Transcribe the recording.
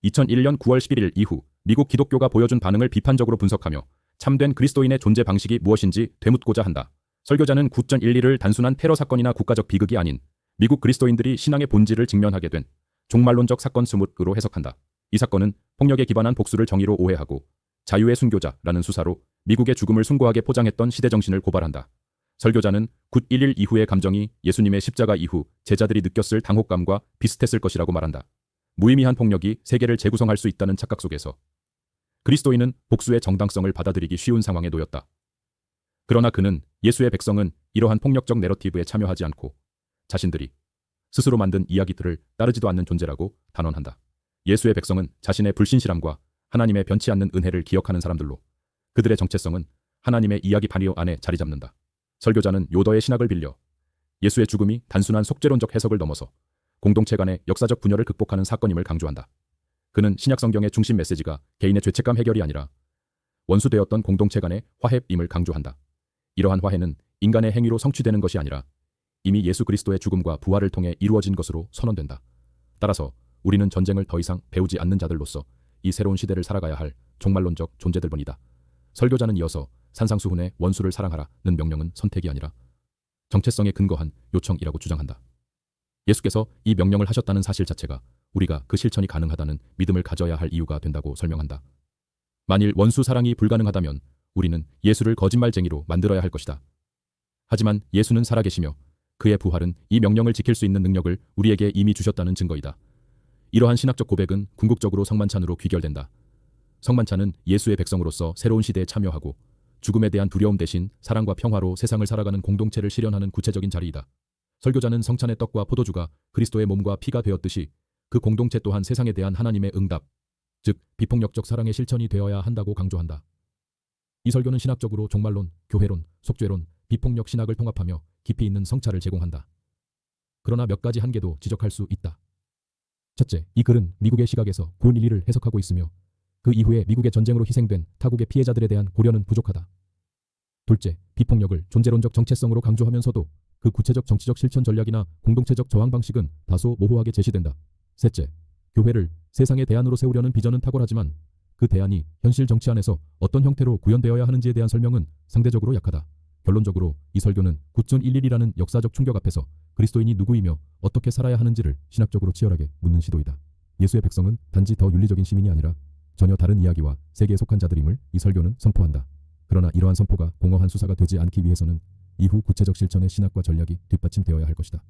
2001년 9월 11일 이후 미국 기독교가 보여준 반응을 비판적으로 분석하며 참된 그리스도인의 존재 방식이 무엇인지 되묻고자 한다. 설교자는 9.11을 단순한 테러 사건이나 국가적 비극이 아닌 미국 그리스도인들이 신앙의 본질을 직면하게 된 종말론적 사건 스뭇으로 해석한다. 이 사건은 폭력에 기반한 복수를 정의로 오해하고 자유의 순교자라는 수사로 미국의 죽음을 숭고하게 포장했던 시대정신을 고발한다. 설교자는 9.11 이후의 감정이 예수님의 십자가 이후 제자들이 느꼈을 당혹감과 비슷했을 것이라고 말한다. 무의미한 폭력이 세계를 재구성할 수 있다는 착각 속에서 그리스도인은 복수의 정당성을 받아들이기 쉬운 상황에 놓였다. 그러나 그는 예수의 백성은 이러한 폭력적 내러티브에 참여하지 않고 자신들이 스스로 만든 이야기들을 따르지도 않는 존재라고 단언한다. 예수의 백성은 자신의 불신실함과 하나님의 변치 않는 은혜를 기억하는 사람들로 그들의 정체성은 하나님의 이야기 바리오 안에 자리 잡는다. 설교자는 요더의 신학을 빌려 예수의 죽음이 단순한 속죄론적 해석을 넘어서 공동체 간의 역사적 분열을 극복하는 사건임을 강조한다. 그는 신약 성경의 중심 메시지가 개인의 죄책감 해결이 아니라 원수되었던 공동체 간의 화해임을 강조한다. 이러한 화해는 인간의 행위로 성취되는 것이 아니라 이미 예수 그리스도의 죽음과 부활을 통해 이루어진 것으로 선언된다. 따라서 우리는 전쟁을 더 이상 배우지 않는 자들로서 이 새로운 시대를 살아가야 할 종말론적 존재들 뿐이다. 설교자는 이어서 산상수훈의 원수를 사랑하라는 명령은 선택이 아니라 정체성에 근거한 요청이라고 주장한다. 예수께서 이 명령을 하셨다는 사실 자체가 우리가 그 실천이 가능하다는 믿음을 가져야 할 이유가 된다고 설명한다. 만일 원수 사랑이 불가능하다면 우리는 예수를 거짓말쟁이로 만들어야 할 것이다. 하지만 예수는 살아계시며 그의 부활은 이 명령을 지킬 수 있는 능력을 우리에게 이미 주셨다는 증거이다. 이러한 신학적 고백은 궁극적으로 성만찬으로 귀결된다. 성만찬은 예수의 백성으로서 새로운 시대에 참여하고 죽음에 대한 두려움 대신 사랑과 평화로 세상을 살아가는 공동체를 실현하는 구체적인 자리이다. 설교자는 성찬의 떡과 포도주가 그리스도의 몸과 피가 되었듯이 그 공동체 또한 세상에 대한 하나님의 응답, 즉 비폭력적 사랑의 실천이 되어야 한다고 강조한다. 이 설교는 신학적으로 종말론, 교회론, 속죄론, 비폭력 신학을 통합하며 깊이 있는 성찰을 제공한다. 그러나 몇 가지 한계도 지적할 수 있다. 첫째, 이 글은 미국의 시각에서 9.11을 해석하고 있으며 그 이후에 미국의 전쟁으로 희생된 타국의 피해자들에 대한 고려는 부족하다. 둘째, 비폭력을 존재론적 정체성으로 강조하면서도 그 구체적 정치적 실천 전략이나 공동체적 저항 방식은 다소 모호하게 제시된다. 셋째, 교회를 세상의 대안으로 세우려는 비전은 탁월하지만 그 대안이 현실 정치 안에서 어떤 형태로 구현되어야 하는지에 대한 설명은 상대적으로 약하다. 결론적으로 이 설교는 9.11이라는 역사적 충격 앞에서 그리스도인이 누구이며 어떻게 살아야 하는지를 신학적으로 치열하게 묻는 시도이다. 예수의 백성은 단지 더 윤리적인 시민이 아니라 전혀 다른 이야기와 세계에 속한 자들임을 이 설교는 선포한다. 그러나 이러한 선포가 공허한 수사가 되지 않기 위해서는 이후 구체적 실천의 신학과 전략이 뒷받침되어야 할 것이다.